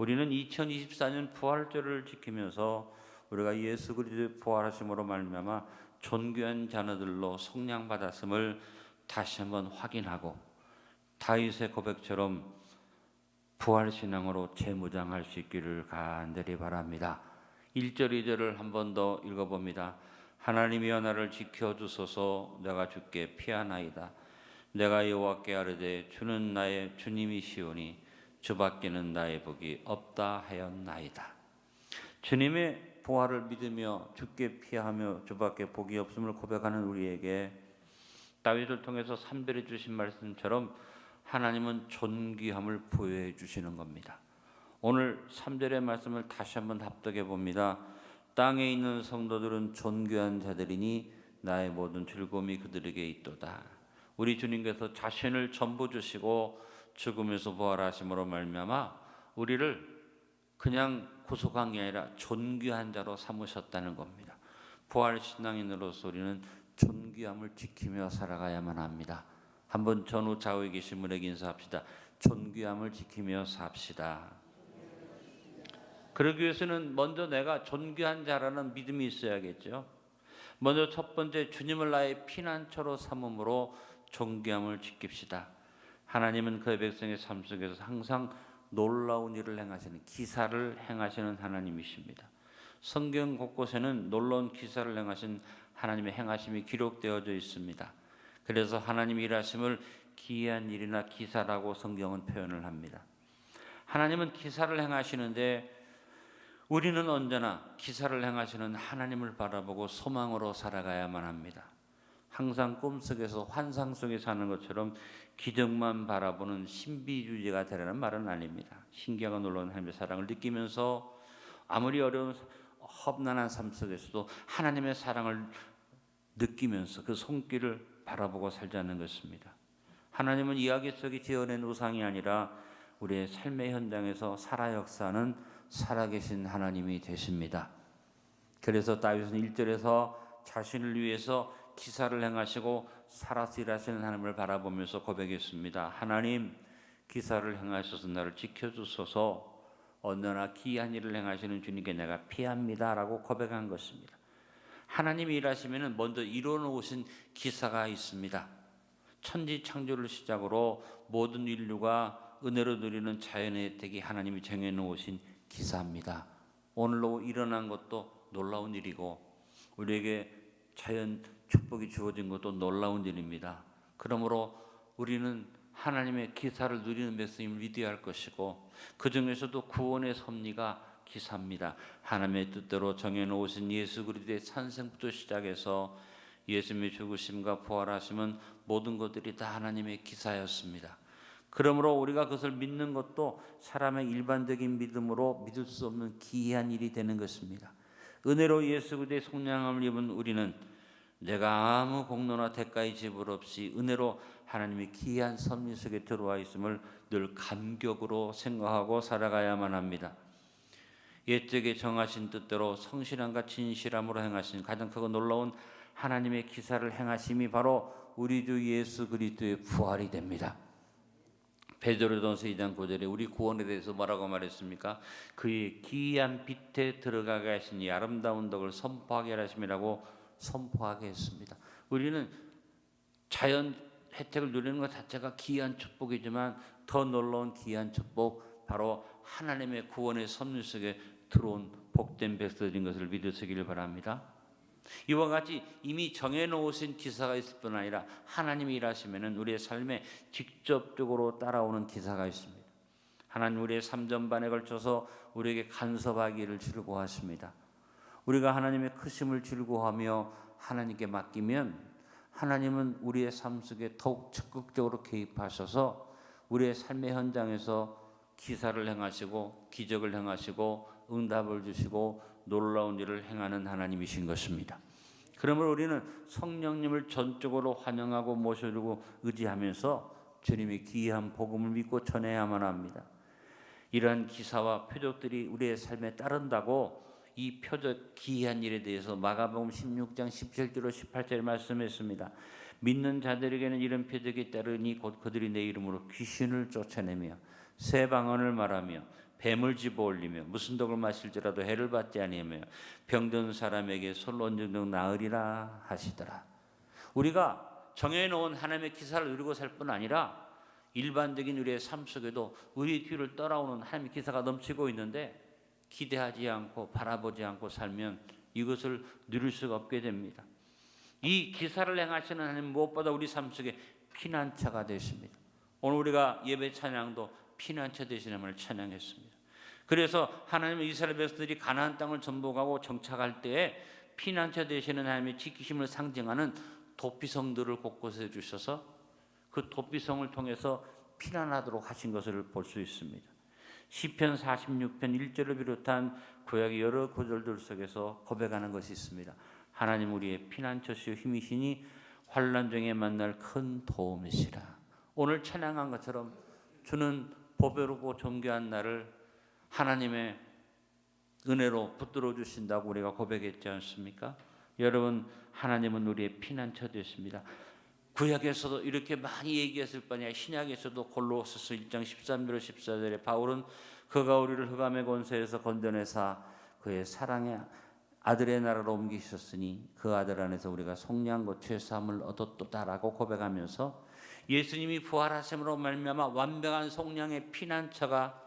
우리는 2024년 부활절을 지키면서 우리가 예수 그리스도의 부활하심으로 말미암아 존귀한 자녀들로 속량받았음을 다시 한번 확인하고 다윗의 고백처럼 부활신앙으로 재무장할 수 있기를 간절히 바랍니다. 1절 2절을 한 번 더 읽어봅니다. 하나님이여 나를 지켜주소서. 내가 주께 피하나이다. 내가 여호와께 아뢰되 주는 나의 주님이시오니 주밖에는 나의 복이 없다 하였나이다. 주님의 부활을 믿으며 주께 피하며 주밖에 복이 없음을 고백하는 우리에게 다윗을 통해서 선별해 주신 말씀처럼 하나님은 존귀함을 부여해 주시는 겁니다. 오늘 3절의 말씀을 다시 한번 합독해 봅니다. 땅에 있는 성도들은 존귀한 자들이니 나의 모든 즐거움이 그들에게 있도다. 우리 주님께서 자신을 전부 주시고 죽음에서 부활하심으로 말미암아 우리를 그냥 구속한 게 아니라 존귀한 자로 삼으셨다는 겁니다. 부활신앙인으로서 우리는 존귀함을 지키며 살아가야만 합니다. 한번 전후 좌우에 계신 분에게 인사합시다. 존귀함을 지키며 삽시다. 그러기 위해서는 먼저 내가 존귀한 자라는 믿음이 있어야겠죠. 먼저 첫 번째, 주님을 나의 피난처로 삼음으로 존귀함을 지킵시다. 하나님은 그의 백성의 삶 속에서 항상 놀라운 일을 행하시는, 기사를 행하시는 하나님이십니다. 성경 곳곳에는 놀라운 기사를 행하신 하나님의 행하심이 기록되어져 있습니다. 그래서 하나님의 일하심을 기이한 일이나 기사라고 성경은 표현을 합니다. 하나님은 기사를 행하시는데 우리는 언제나 기사를 행하시는 하나님을 바라보고 소망으로 살아가야만 합니다. 항상 꿈속에서 환상 속에 사는 것처럼 기적만 바라보는 신비주의가 되라는 말은 아닙니다. 신기하고 놀라운 하나님의 사랑을 느끼면서 아무리 어려운 험난한 삶 속에서도 하나님의 사랑을 느끼면서 그 손길을 바라보고 살자는 것입니다. 하나님은 이야기 속에 지어낸 우상이 아니라 우리의 삶의 현장에서 살아 역사하는 살아계신 하나님이 되십니다. 그래서 다윗은 1절에서 자신을 위해서 기사를 행하시고 살아서 일하시는 하나님을 바라보면서 고백했습니다. 하나님, 기사를 행하셔서 나를 지켜주소서. 언제나 기이한 일을 행하시는 주님께 내가 피합니다 라고 고백한 것입니다. 하나님이 일하시면 먼저 이뤄놓으신 기사가 있습니다. 천지 창조를 시작으로 모든 인류가 은혜로 누리는 자연의 혜택이 하나님이 정해놓으신 기사입니다. 오늘로 일어난 것도 놀라운 일이고 우리에게 자연 축복이 주어진 것도 놀라운 일입니다. 그러므로 우리는 하나님의 기사를 누리는 백성임을 믿어야 할 것이고 그 중에서도 구원의 섭리가 기사입니다. 하나님의 뜻대로 정해놓으신 예수 그리스도의 탄생부터 시작해서 예수님의 죽으심과 부활하심은 모든 것들이 다 하나님의 기사였습니다. 그러므로 우리가 그것을 믿는 것도 사람의 일반적인 믿음으로 믿을 수 없는 기이한 일이 되는 것입니다. 은혜로 예수 그리스도의 속량함을 입은 우리는 내가 아무 공로나 대가의 지불 없이 은혜로 하나님의 기이한 섭리 속에 들어와 있음을 늘 감격으로 생각하고 살아가야만 합니다. 옛적에 정하신 뜻대로 성실함과 진실함으로 행하신 가장 크고 놀라운 하나님의 기사를 행하심이 바로 우리 주 예수 그리스도의 부활이 됩니다. 베드로전서 2장 9절에 우리 구원에 대해서 뭐라고 말했습니까? 그의 기이한 빛에 들어가게 하시니 아름다운 덕을 선포하게 하심이라고 선포하게 했습니다. 우리는 자연 혜택을 누리는 것 자체가 기이한 축복이지만 더 놀라운 기이한 축복, 바로 하나님의 구원의 섭리 속에 들어온 복된 백성인 것을 믿으시길 바랍니다. 이와 같이 이미 정해놓으신 기사가 있을 뿐 아니라 하나님이 일하시면 우리의 삶에 직접적으로 따라오는 기사가 있습니다. 하나님 우리의 삼전반에 걸쳐서 우리에게 간섭하기를 즐거워하십니다. 우리가 하나님의 크심을 즐거워하며 하나님께 맡기면 하나님은 우리의 삶 속에 더욱 적극적으로 개입하셔서 우리의 삶의 현장에서 기사를 행하시고 기적을 행하시고 응답을 주시고 놀라운 일을 행하는 하나님이신 것입니다. 그러므로 우리는 성령님을 전적으로 환영하고 모셔주고 의지하면서 주님의 기이한 복음을 믿고 전해야만 합니다. 이러한 기사와 표적들이 우리의 삶에 따른다고 이 표적 기이한 일에 대해서 마가복음 16장 17절로 18절 말씀했습니다. 믿는 자들에게는 이런 표적이 따르니 곧 그들이 내 이름으로 귀신을 쫓아내며 새 방언을 말하며 뱀을 집어올리며 무슨 독을 마실지라도 해를 받지 아니하며 병든 사람에게 솔로 온전정 나으리라 하시더라. 우리가 정해놓은 하나님의 기사를 누리고 살 뿐 아니라 일반적인 우리의 삶 속에도 우리 뒤를 따라오는 하나님의 기사가 넘치고 있는데 기대하지 않고 바라보지 않고 살면 이것을 누릴 수가 없게 됩니다. 이 기사를 행하시는 하나님 무엇보다 우리 삶 속에 피난처가 되십니다. 오늘 우리가 예배 찬양도 피난처 되시는 하나님을 찬양했습니다. 그래서 하나님은 이스라엘 백성들이 가나안 땅을 정복하고 정착할 때에 피난처 되시는 하나님의 지키심을 상징하는 도피성들을 곳곳에 주셔서 그 도피성을 통해서 피난하도록 하신 것을 볼 수 있습니다. 시편 46편 1절을 비롯한 구약의 여러 구절들 속에서 고백하는 것이 있습니다. 하나님 우리의 피난처시요 힘이시니 환난 중에 만날 큰 도움이시라. 오늘 찬양한 것처럼 주는 보배롭고 존귀한 나를 하나님의 은혜로 붙들어 주신다고 우리가 고백했지 않습니까? 여러분, 하나님은 우리의 피난처 되십니다. 구약에서도 이렇게 많이 얘기했을 뿐이야 신약에서도 골로새서 1장 13절 14절에 바울은 그가 우리를 흑암의 권세에서 건져내사 그의 사랑의 아들의 나라로 옮기셨으니 그 아들 안에서 우리가 속량과 죄사함을 얻었도다라고 고백하면서 예수님이 부활하심으로 말미암아 완벽한 속량의 피난처가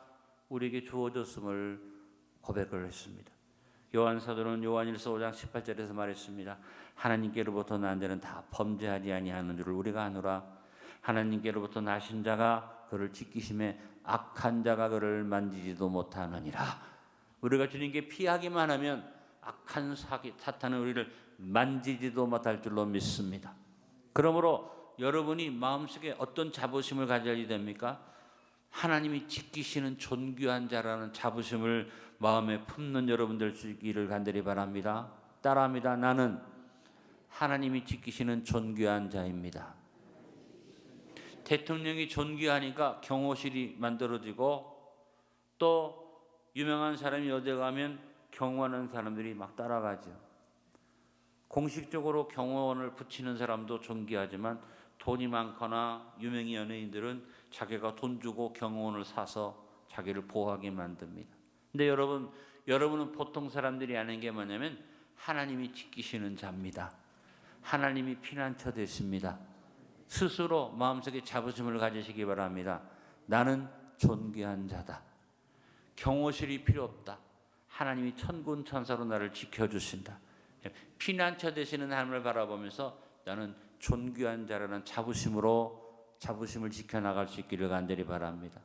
우리에게 주어졌음을 고백을 했습니다. 요한사도는 요한일서 5장 18절에서 말했습니다. 하나님께로부터 난 자는 다 범죄하지 아니하는 줄을 우리가 아노라. 하나님께로부터 나신 자가 그를 지키심에 악한 자가 그를 만지지도 못하느니라. 우리가 주님께 피하기만 하면 악한 사탄은 우리를 만지지도 못할 줄로 믿습니다. 그러므로 여러분이 마음속에 어떤 자부심을 가져야 됩니까? 하나님이 지키시는 존귀한 자라는 자부심을 마음에 품는 여러분들 되기를 간절히 바랍니다. 따라합니다. 나는 하나님이 지키시는 존귀한 자입니다. 대통령이 존귀하니까 경호실이 만들어지고 또 유명한 사람이 어디 가면 경호하는 사람들이 막 따라가죠. 공식적으로 경호원을 붙이는 사람도 존귀하지만 돈이 많거나 유명인 연예인들은 자기가 돈 주고 경호원을 사서 자기를 보호하게 만듭니다. 근데 여러분은 보통 사람들이 아는 게 뭐냐면 하나님이 지키시는 자입니다. 하나님이 피난처 되십니다. 스스로 마음속에 자부심을 가지시기 바랍니다. 나는 존귀한 자다. 경호실이 필요 없다. 하나님이 천군 천사로 나를 지켜주신다. 피난처 되시는 하나님을 바라보면서 나는 존귀한 자라는 자부심을 지켜나갈 수 있기를 간절히 바랍니다.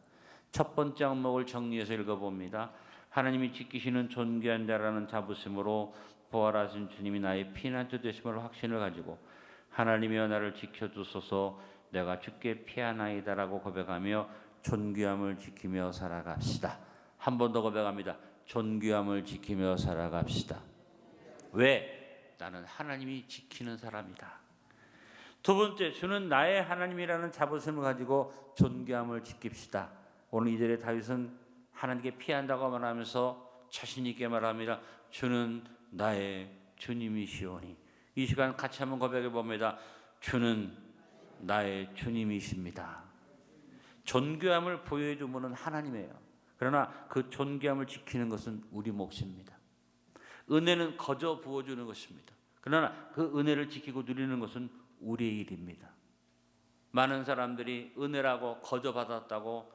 첫 번째 항목을 정리해서 읽어봅니다. 하나님이 지키시는 존귀한 자라는 자부심으로 부활하신 주님이 나의 피난처 되심을 확신을 가지고 하나님이여 나를 지켜주소서 내가 주께 피하나이다라고 고백하며 존귀함을 지키며 살아갑시다. 한 번 더 고백합니다. 존귀함을 지키며 살아갑시다. 왜? 나는 하나님이 지키는 사람이다. 두 번째, 주는 나의 하나님이라는 자부심을 가지고 존귀함을 지킵시다. 오늘 2절에 다윗은 하나님께 피한다고 말하면서 자신 있게 말합니다. 주는 나의 주님이시오니. 이 시간 같이 한번 고백해 봅니다. 주는 나의 주님이십니다. 존귀함을 보여주는 분은 하나님이에요. 그러나 그 존귀함을 지키는 것은 우리 몫입니다. 은혜는 거저 부어주는 것입니다. 그러나 그 은혜를 지키고 누리는 것은 우리의 일입니다. 많은 사람들이 은혜라고 거저 받았다고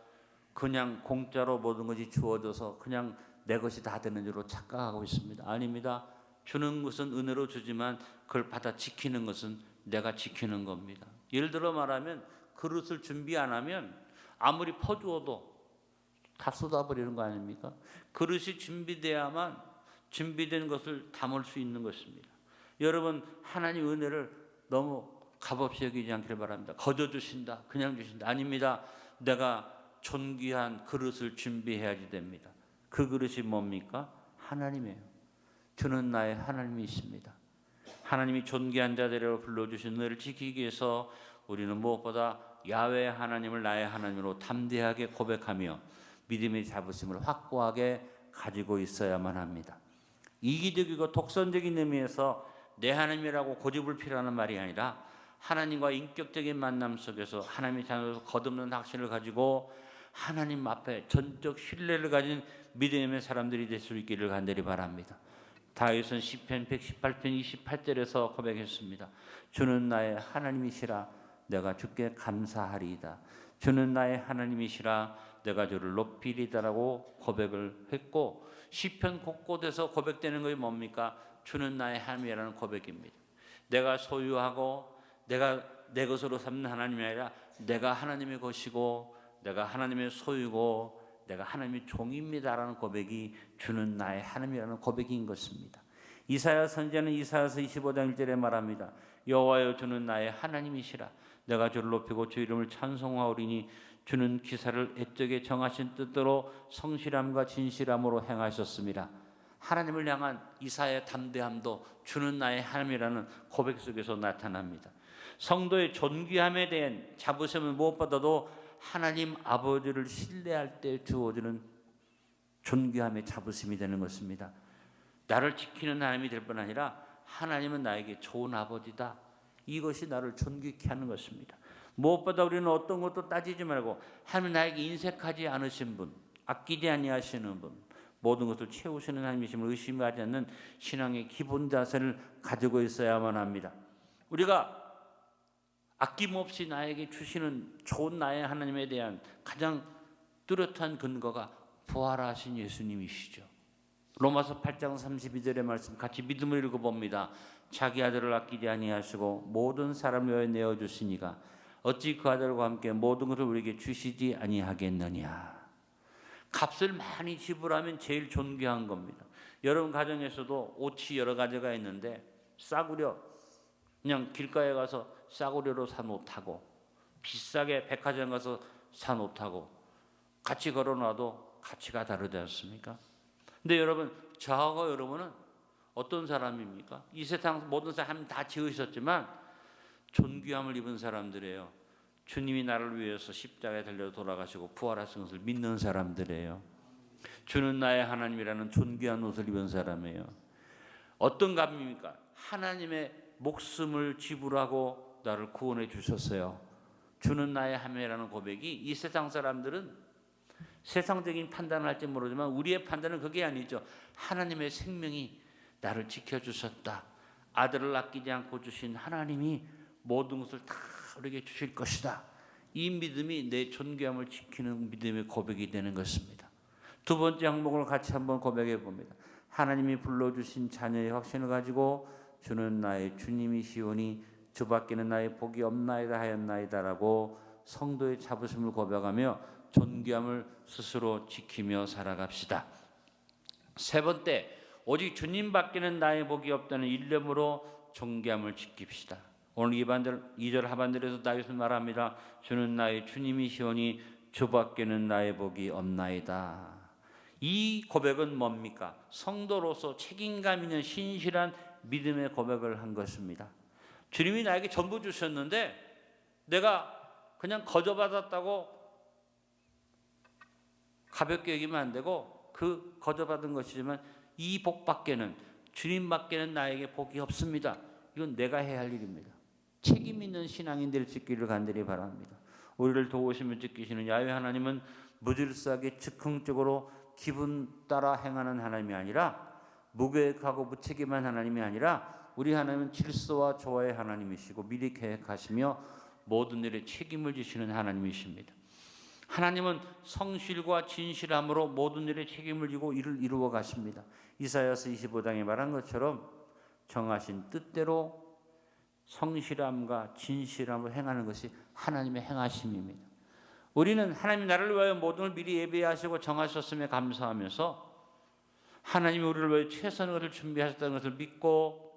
그냥 공짜로 모든 것이 주어져서 그냥 내 것이 다 되는 줄로 착각하고 있습니다. 아닙니다. 주는 것은 은혜로 주지만 그걸 받아 지키는 것은 내가 지키는 겁니다. 예를 들어 말하면 그릇을 준비 안 하면 아무리 퍼주어도 다 쏟아버리는 거 아닙니까? 그릇이 준비돼야만 준비된 것을 담을 수 있는 것입니다. 여러분, 하나님 은혜를 너무 값없이 여기지 않기를 바랍니다. 거저 주신다, 그냥 주신다. 아닙니다. 내가 존귀한 그릇을 준비해야지 됩니다. 그 그릇이 뭡니까? 하나님이에요. 주는 나의 하나님이십니다. 하나님이 존귀한 자들로 불러주신 은혜를 지키기 위해서 우리는 무엇보다 야훼 하나님을 나의 하나님으로 담대하게 고백하며 믿음의 자부심을 확고하게 가지고 있어야만 합니다. 이기적이고 독선적인 의미에서 내 하나님이라고 고집을 피라는 말이 아니라 하나님과 인격적인 만남 속에서 하나님의 자녀로서 거듭난 확신을 가지고 하나님 앞에 전적 신뢰를 가진 믿음의 사람들이 될 수 있기를 간절히 바랍니다. 다윗은 시편 118편 28절에서 고백했습니다. 주는 나의 하나님이시라 내가 주께 감사하리이다. 주는 나의 하나님이시라 내가 주를 높이리다라고 고백을 했고, 시편 곳곳에서 고백되는 것이 뭡니까? 주는 나의 하나님이라는 고백입니다. 내가 소유하고 내가 내 것으로 삼는 하나님이 아니라 내가 하나님의 것이고 내가 하나님의 소유고 내가 하나님의 종입니다라는 고백이 주는 나의 하나님이라는 고백인 것입니다. 이사야 선지자는 이사야서 25장 1절에 말합니다. 여호와여 주는 나의 하나님이시라 내가 주를 높이고 주 이름을 찬송하오리니 주는 기사를 애적에 정하신 뜻대로 성실함과 진실함으로 행하셨습니다. 하나님을 향한 이사야의 담대함도 주는 나의 하나님이라는 고백 속에서 나타납니다. 성도의 존귀함에 대한 자부심은 무엇보다도 하나님 아버지를 신뢰할 때 주어지는 존귀함의 자부심이 되는 것입니다. 나를 지키는 하나님이 될 뿐 아니라 하나님은 나에게 좋은 아버지다. 이것이 나를 존귀케 하는 것입니다. 무엇보다 우리는 어떤 것도 따지지 말고 하나님 나에게 인색하지 않으신 분, 아끼지 아니하시는 분, 모든 것을 채우시는 하나님이심을 의심하지 않는 신앙의 기본 자세를 가지고 있어야만 합니다. 우리가 아낌없이 나에게 주시는 좋은 나의 하나님에 대한 가장 뚜렷한 근거가 부활하신 예수님이시죠. 로마서 8장 32절의 말씀 같이 믿음을 읽어봅니다. 자기 아들을 아끼지 아니하시고 모든 사람을 위하여 내어주시니가 어찌 그 아들과 함께 모든 것을 우리에게 주시지 아니하겠느냐. 값을 많이 지불하면 제일 존귀한 겁니다. 여러분 가정에서도 옷이 여러 가지가 있는데 싸구려 그냥 길가에 가서 싸구려로 산 옷하고 비싸게 백화점 가서 산 옷하고 같이 걸어놔도 가치가 다르지 않습니까? 근데 여러분 저하고 여러분은 어떤 사람입니까? 이 세상 모든 사람 다 지으셨지만 존귀함을 입은 사람들이에요. 주님이 나를 위해서 십자가에 달려 돌아가시고 부활하신 것을 믿는 사람들이에요. 주는 나의 하나님이라는 존귀한 옷을 입은 사람이에요. 어떤 감입니까? 하나님의 목숨을 지불하고 나를 구원해 주셨어요. 주는 나의 하나님이라는 고백이 이 세상 사람들은 세상적인 판단을 할지 모르지만 우리의 판단은 그게 아니죠. 하나님의 생명이 나를 지켜주셨다. 아들을 아끼지 않고 주신 하나님이 모든 것을 다 우리에게 주실 것이다. 이 믿음이 내 존귀함을 지키는 믿음의 고백이 되는 것입니다. 두 번째 항목을 같이 한번 고백해 봅니다. 하나님이 불러주신 자녀의 확신을 가지고 주는 나의 주님이시오니 주밖에는 나의 복이 없나이다 하였나이다라고 성도의 자부심을 고백하며 존귀함을 스스로 지키며 살아갑시다. 세 번째, 오직 주님밖에는 나의 복이 없다는 일념으로 존귀함을 지킵시다. 오늘 2절 하반절에서 다윗은 말합니다. 주는 나의 주님이시오니 주밖에는 나의 복이 없나이다. 이 고백은 뭡니까? 성도로서 책임감 있는 신실한 믿음의 고백을 한 것입니다. 주님이 나에게 전부 주셨는데 내가 그냥 거저받았다고 가볍게 여기면 안 되고 그 거저받은 것이지만 이 복밖에는 주님밖에는 나에게 복이 없습니다. 이건 내가 해야 할 일입니다. 책임 있는 신앙인 될 수 있기를 간절히 바랍니다. 우리를 도우시며 지키시는 야훼 하나님은 무질서하게 즉흥적으로 기분 따라 행하는 하나님이 아니라 무계획하고 무책임한 하나님이 아니라 우리 하나님은 질서와 조화의 하나님이시고 미리 계획하시며 모든 일에 책임을 지시는 하나님이십니다. 하나님은 성실과 진실함으로 모든 일에 책임을 지고 일을 이루어 가십니다. 이사야서 25장에 말한 것처럼 정하신 뜻대로 성실함과 진실함을 행하는 것이 하나님의 행하심입니다. 우리는 하나님 나를 위하여 모든 걸 미리 예비하시고 정하셨음에 감사하면서 하나님이 우리를 위해 최선의 것을 준비하셨다는 것을 믿고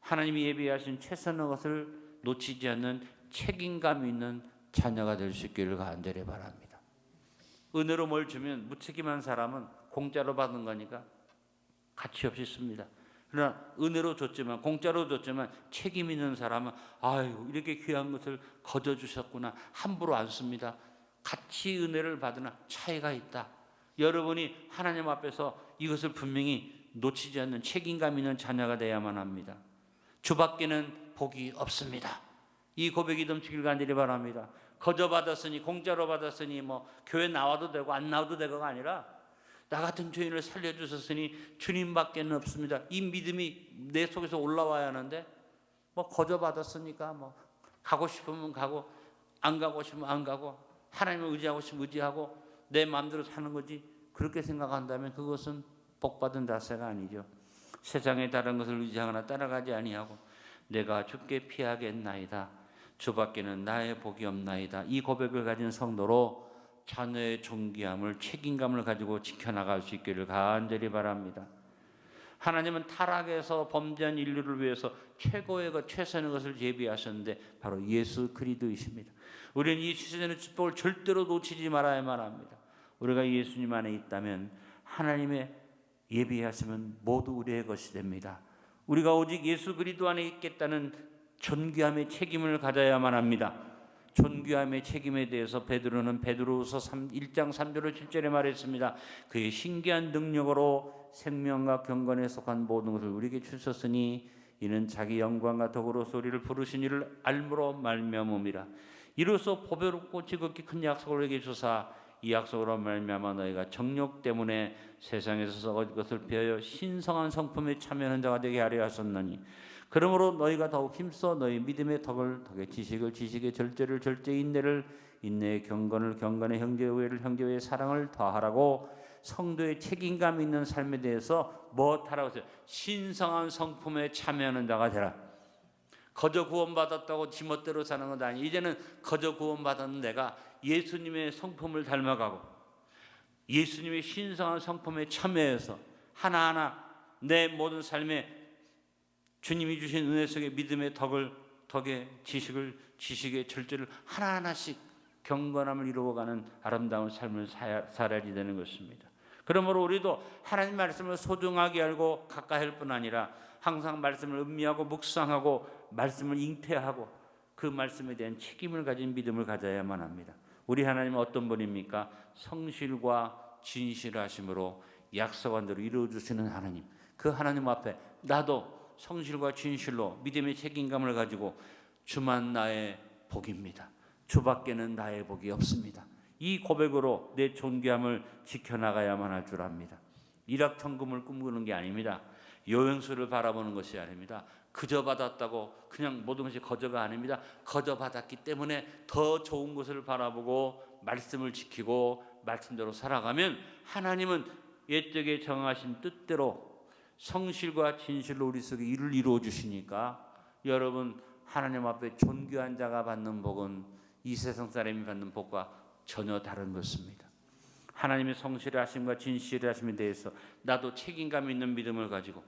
하나님이 예비하신 최선의 것을 놓치지 않는 책임감 있는 자녀가 될 수 있기를 간절히 바랍니다. 은혜로 뭘 주면 무책임한 사람은 공짜로 받은 거니까 가치 없이 씁니다. 그러나 은혜로 줬지만 공짜로 줬지만 책임 있는 사람은 아유 이렇게 귀한 것을 거저 주셨구나 함부로 안 씁니다. 같이 은혜를 받으나 차이가 있다. 여러분이 하나님 앞에서 이것을 분명히 놓치지 않는 책임감 있는 자녀가 되어야만 합니다. 주밖에는 복이 없습니다. 이 고백이 넘치길 간절히 바랍니다. 거저 받았으니, 공짜로 받았으니 뭐 교회 나와도 되고 안 나와도 되고가 아니라 나 같은 죄인을 살려주셨으니 주님밖에는 없습니다. 이 믿음이 내 속에서 올라와야 하는데 뭐 거저 받았으니까 뭐 가고 싶으면 가고 안 가고 싶으면 안 가고 하나님을 의지하고 싶으면 의지하고 내 마음대로 사는 거지, 그렇게 생각한다면 그것은 복받은 자세가 아니죠. 세상의 다른 것을 의지하거나 따라가지 아니하고 내가 주께 피하겠나이다, 주밖에는 나의 복이 없나이다, 이 고백을 가진 성도로 자녀의 존귀함을, 책임감을 가지고 지켜나갈 수 있기를 간절히 바랍니다. 하나님은 타락에서 범죄한 인류를 위해서 최고의 것, 최선의 것을 예비하셨는데 바로 예수 그리스도이십니다. 우리는 이 시즌의 축복을 절대로 놓치지 말아야만 합니다. 우리가 예수님 안에 있다면, 하나님의 예비하시면 모두 우리의 것이 됩니다. 우리가 오직 예수 그리스도 안에 있겠다는 존귀함의 책임을 가져야만 합니다. 존귀함의 책임에 대해서 베드로서 1장 3절로 7절에 말했습니다. 그의 신기한 능력으로 생명과 경건에 속한 모든 것을 우리에게 주셨으니 이는 자기 영광과 덕으로서 우리를 부르신 이를 알므로 말미암음이라. 이로써 보배롭고 지극히 큰 약속을 우리에게 주사 이 약속으로 말미암아 너희가 정욕 때문에 세상에서 썩어질 것을 피하여 신성한 성품에 참여하는 자가 되게 하려 하셨느니, 그러므로 너희가 더욱 힘써 너희 믿음의 덕의 지식을 지식의 절제를 절제의 인내를 인내의 경건을 경건의 형제의 우애를 형제의 우애의 사랑을 더하라고 성도의 책임감 있는 삶에 대해서 무엇하라고 했어요? 신성한 성품에 참여하는 자가 되라. 거저 구원받았다고 지멋대로 사는 것 아니. 이제는 거저 구원받은 내가 예수님의 성품을 닮아가고 예수님의 신성한 성품에 참여해서 하나하나 내 모든 삶에 주님이 주신 은혜 속에 믿음의 덕의 지식의 절제를 하나하나씩 경건함을 이루어가는 아름다운 삶을 살아야 되는 것입니다. 그러므로 우리도 하나님 말씀을 소중하게 알고 가까이 할 뿐 아니라 항상 말씀을 음미하고 묵상하고 말씀을 잉태하고 그 말씀에 대한 책임을 가진 믿음을 가져야만 합니다. 우리 하나님은 어떤 분입니까? 성실과 진실하심으로 약속한 대로 이루어주시는 하나님. 그 하나님 앞에 나도 성실과 진실로 믿음의 책임감을 가지고 주만 나의 복입니다, 주밖에는 나의 복이 없습니다, 이 고백으로 내 존귀함을 지켜나가야만 할 줄 압니다. 일확천금을 꿈꾸는 게 아닙니다. 요행수를 바라보는 것이 아닙니다. 그저 받았다고 그냥 모든 것이 거저가 아닙니다. 거저 받았기 때문에 더 좋은 것을 바라보고 말씀을 지키고 말씀대로 살아가면 하나님은 옛적에 정하신 뜻대로 성실과 진실로 우리 속에 일을 이루어 주시니까 여러분, 하나님 앞에 존귀한 자가 받는 복은 이 세상 사람이 받는 복과 전혀 다른 것입니다. 하나님의 성실하심과 진실하심에 대해서 나도 책임감 있는 믿음을 가지고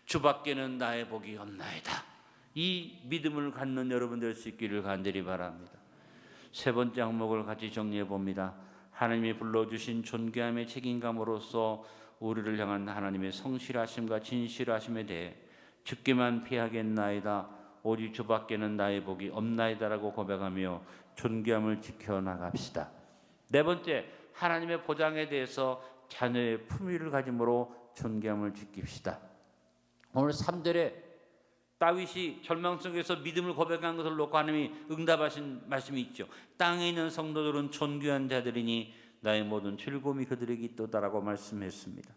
주밖에는 나의 복이 없나이다, 이 믿음을 갖는 여러분 될 수 있기를 간절히 바랍니다. 세 번째 항목을 같이 정리해 봅니다. 하나님이 불러주신 존귀함의 책임감으로서 우리를 향한 하나님의 성실하심과 진실하심에 대해 주께만 피하겠나이다, 오직 주밖에는 나의 복이 없나이다라고 고백하며 존귀함을 지켜나갑시다. 네 번째, 하나님의 보장에 대해서 자녀의 품위를 가짐으로 존귀함을 지킵시다. 오늘 3절에 다윗이 절망 속에서 믿음을 고백한 것을 놓고 하나님이 응답하신 말씀이 있죠. 땅에 있는 성도들은 존귀한 자들이니 나의 모든 즐거움이 그들에게 있도다라고 말씀했습니다.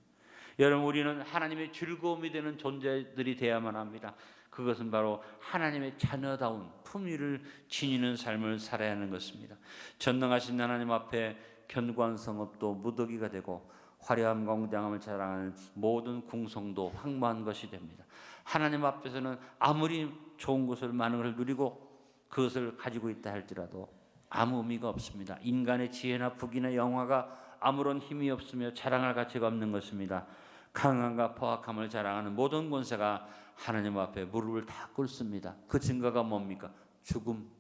여러분, 우리는 하나님의 즐거움이 되는 존재들이 되어야만 합니다. 그것은 바로 하나님의 자녀다운 품위를 지니는 삶을 살아야 하는 것입니다. 전능하신 하나님 앞에 견고한 성읍도 무더기가 되고 화려한 공장함을 자랑하는 모든 궁성도 황무한 것이 됩니다. 하나님 앞에서는 아무리 좋은 것을 많은 것을 누리고 그것을 가지고 있다 할지라도 아무 의미가 없습니다. 인간의 지혜나 부귀나 영화가 아무런 힘이 없으며 자랑할 가치가 없는 것입니다. 강함과 포악함을 자랑하는 모든 권세가 하나님 앞에 무릎을 다 꿇습니다. 그 증거가 뭡니까? 죽음.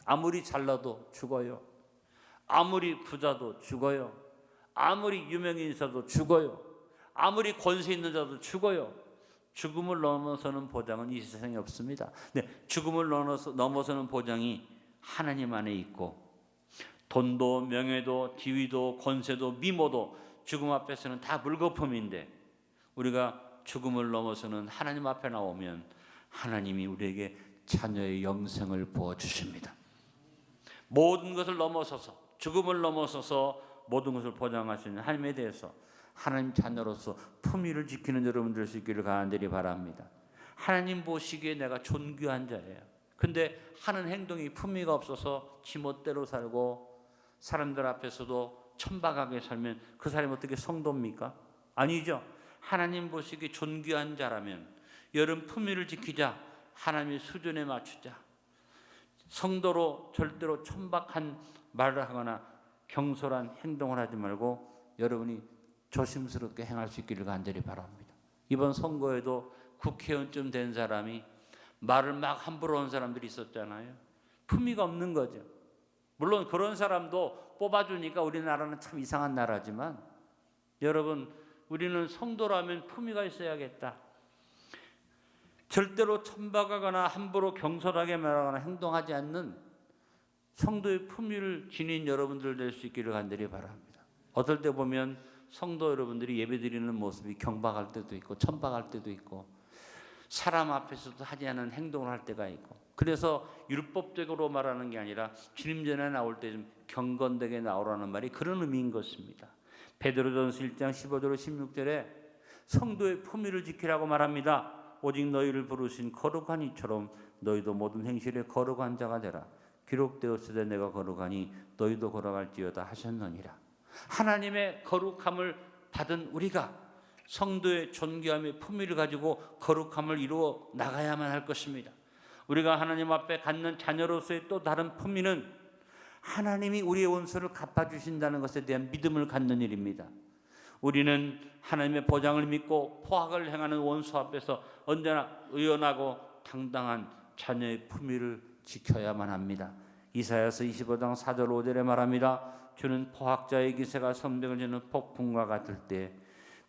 아무리 잘나도 죽어요. 아무리 부자도 죽어요. 아무리 유명인 자도 죽어요. 아무리 권세 있는 자도 죽어요. 죽음을 넘어서는 보장은 이 세상에 없습니다. 네, 죽음을 넘어서는 보장이 하나님 안에 있고, 돈도 명예도 지위도 권세도 미모도 죽음 앞에서는 다 물거품인데, 우리가 죽음을 넘어서는 하나님 앞에 나오면 하나님이 우리에게 자녀의 영생을 부어주십니다. 모든 것을 넘어서서 죽음을 넘어서서 모든 것을 보장하시는 하나님에 대해서 하나님 자녀로서 품위를 지키는 여러분 될 수 있기를 간절히 바랍니다. 하나님 보시기에 내가 존귀한 자예요. 근데 하는 행동이 품위가 없어서 지멋대로 살고 사람들 앞에서도 천박하게 살면 그 사람이 어떻게 성도입니까? 아니죠. 하나님 보시기에 존귀한 자라면 여러분 품위를 지키자. 하나님의 수준에 맞추자. 성도로 절대로 천박한 말을 하거나 경솔한 행동을 하지 말고 여러분이 조심스럽게 행할 수 있기를 간절히 바랍니다. 이번 선거에도 국회의원쯤 된 사람이 말을 막 함부로 한 사람들이 있었잖아요. 품위가 없는 거죠. 물론 그런 사람도 뽑아주니까 우리나라는 참 이상한 나라지만 여러분 우리는 성도라면 품위가 있어야겠다. 절대로 천박하거나 함부로 경솔하게 말하거나 행동하지 않는 성도의 품위를 지닌 여러분들 될 수 있기를 간절히 바랍니다. 어떨 때 보면 성도 여러분들이 예배드리는 모습이 경박할 때도 있고 천박할 때도 있고 사람 앞에서도 하지 않은 행동을 할 때가 있고 그래서 율법적으로 말하는 게 아니라 주님 전에 나올 때 좀 경건되게 나오라는 말이 그런 의미인 것입니다. 베드로전서 1장 15절 16절에 성도의 품위를 지키라고 말합니다. 오직 너희를 부르신 거룩한 이처럼 너희도 모든 행실에 거룩한 자가 되라. 기록되었으되 내가 거룩하니 너희도 거룩할지어다 하셨느니라. 하나님의 거룩함을 받은 우리가 성도의 존귀함의 품위를 가지고 거룩함을 이루어 나가야만 할 것입니다. 우리가 하나님 앞에 갖는 자녀로서의 또 다른 품위는 하나님이 우리의 원수를 갚아주신다는 것에 대한 믿음을 갖는 일입니다. 우리는 하나님의 보장을 믿고 포악을 행하는 원수 앞에서 언제나 의연하고 당당한 자녀의 품위를 지켜야만 합니다. 이사야서 25장 4절 5절에 말합니다. 주는 포악자의 기세가 성벽을 지는 폭풍과 같을 때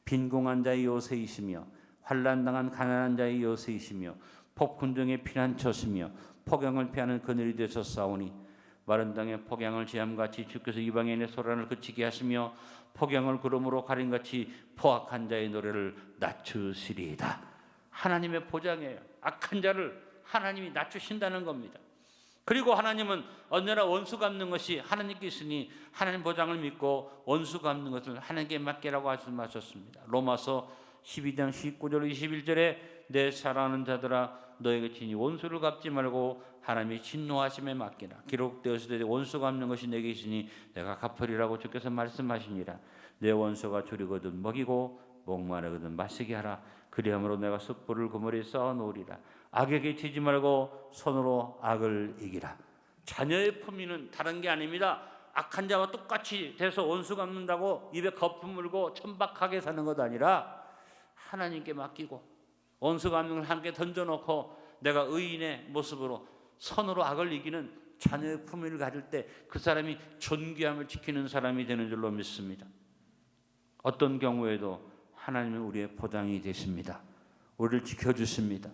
빈궁한 자의 요새이시며 환난당한 가난한 자의 요새이시며 폭군 중에 피난처시며 폭영을 피하는 그늘이 되셨사오니 마른 땅에 폭양을 지함같이 주께서 이방인의 소란을 그치게 하시며 폭양을 구름으로 가림같이 포악한 자의 노래를 낮추시리이다. 하나님의 보장이에요. 악한 자를 하나님이 낮추신다는 겁니다. 그리고 하나님은 언제나 원수 갚는 것이 하나님께 있으니 하나님 보장을 믿고 원수 갚는 것을 하나님께 맡기라고 말씀하셨습니다. 로마서 12장 19절 21절에 내 사랑하는 자들아 너에게 친히 원수를 갚지 말고 하나님의 진노하심에 맡기라. 기록되었을 때 원수 갚는 것이 내게 있으니 내가 갚으리라고 주께서 말씀하시니라. 내 원수가 줄이거든 먹이고 목마르거든 마시게 하라. 그리함으로 내가 숯불을 그물에 쌓아놓으리라. 악에게 지지 말고 손으로 악을 이기라. 자녀의 품위는 다른 게 아닙니다. 악한 자와 똑같이 돼서 원수 갚는다고 입에 거품 물고 천박하게 사는 것 아니라 하나님께 맡기고 원수 갚는 걸 함께 던져놓고 내가 의인의 모습으로 선으로 악을 이기는 자녀의 품위를 가질 때 그 사람이 존귀함을 지키는 사람이 되는 줄로 믿습니다. 어떤 경우에도 하나님은 우리의 보장이 되십니다. 우리를 지켜주십니다.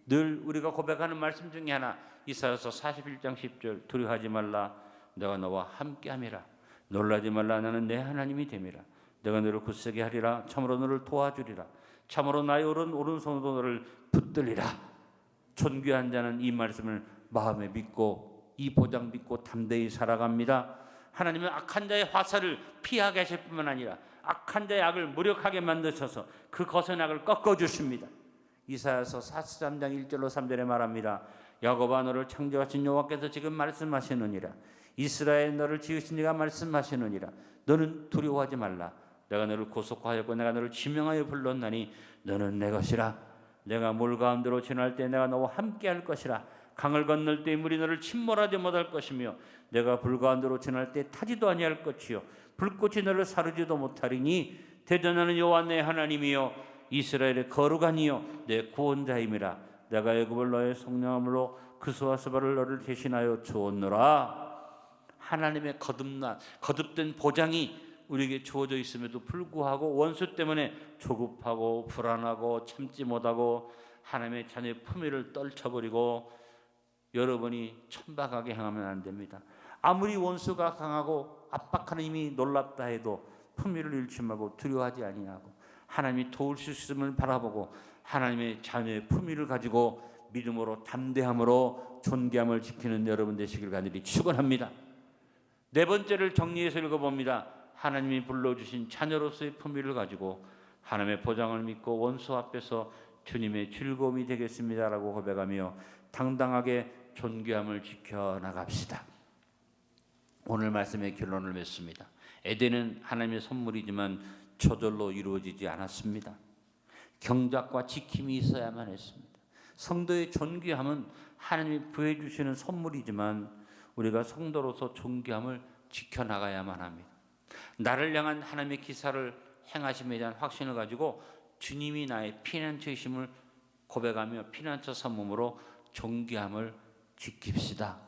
늘 우리가 고백하는 말씀 중에 하나 이사야서 41장 10절 두려워하지 말라 내가 너와 함께함이라 놀라지 말라 나는 내 하나님이 됨이라 내가 너를 굳세게 하리라 참으로 너를 도와주리라 참으로 나의 오른손으로 너를 붙들리라. 존귀한 자는 이 말씀을 마음에 믿고 이 보장 믿고 담대히 살아갑니다. 하나님은 악한 자의 화살을 피하게 하실 뿐만 아니라 악한 자의 악을 무력하게 만드셔서 그 거센 악을 꺾어주십니다. 이사야서 43장 1절로 3절에 말합니다. 야곱아 너를 창조하신 여호와께서 지금 말씀하시느니라. 이스라엘 너를 지으신 이가 말씀하시느니라. 너는 두려워하지 말라. 내가 너를 구속하였고 내가 너를 지명하여 불렀나니 너는 내 것이라. 내가 물 가운데로 지날 때 내가 너와 함께할 것이라. 강을 건널 때 물이 너를 침몰하지 못할 것이며 내가 불 가운데로 지날 때 타지도 아니할 것이요 불꽃이 너를 사르지도 못하리니 대전하는 여호와 내 하나님이요 이스라엘의 거룩한 이요 내 구원자임이라. 내가 애굽을 너의 성령함으로 그스와 스바를 너를 대신하여 주었노라. 하나님의 거듭된 보장이 우리에게 주어져 있음에도 불구하고 원수 때문에 조급하고 불안하고 참지 못하고 하나님의 자녀의 품위를 떨쳐버리고 여러분이 천박하게 행하면 안 됩니다. 아무리 원수가 강하고 압박하는 힘이 놀랍다 해도 품위를 잃지 말고 두려워하지 아니하고 하나님이 도울 수 있음을 바라보고 하나님의 자녀의 품위를 가지고 믿음으로 담대함으로 존귀함을 지키는 여러분 되시길 간절히 축원합니다. 네 번째를 정리해서 읽어봅니다. 하나님이 불러주신 자녀로서의 품위를 가지고 하나님의 보장을 믿고 원수 앞에서 주님의 즐거움이 되겠습니다라고 고백하며 당당하게 존귀함을 지켜나갑시다. 오늘 말씀의 결론을 맺습니다. 에덴은 하나님의 선물이지만 저절로 이루어지지 않았습니다. 경작과 지킴이 있어야만 했습니다. 성도의 존귀함은 하나님이 부여주시는 선물이지만 우리가 성도로서 존귀함을 지켜나가야만 합니다. 나를 향한 하나님의 기사를 행하심에 대한 확신을 가지고 주님이 나의 피난처이심을 고백하며 피난처 삼음으로 존귀함을 지킵시다.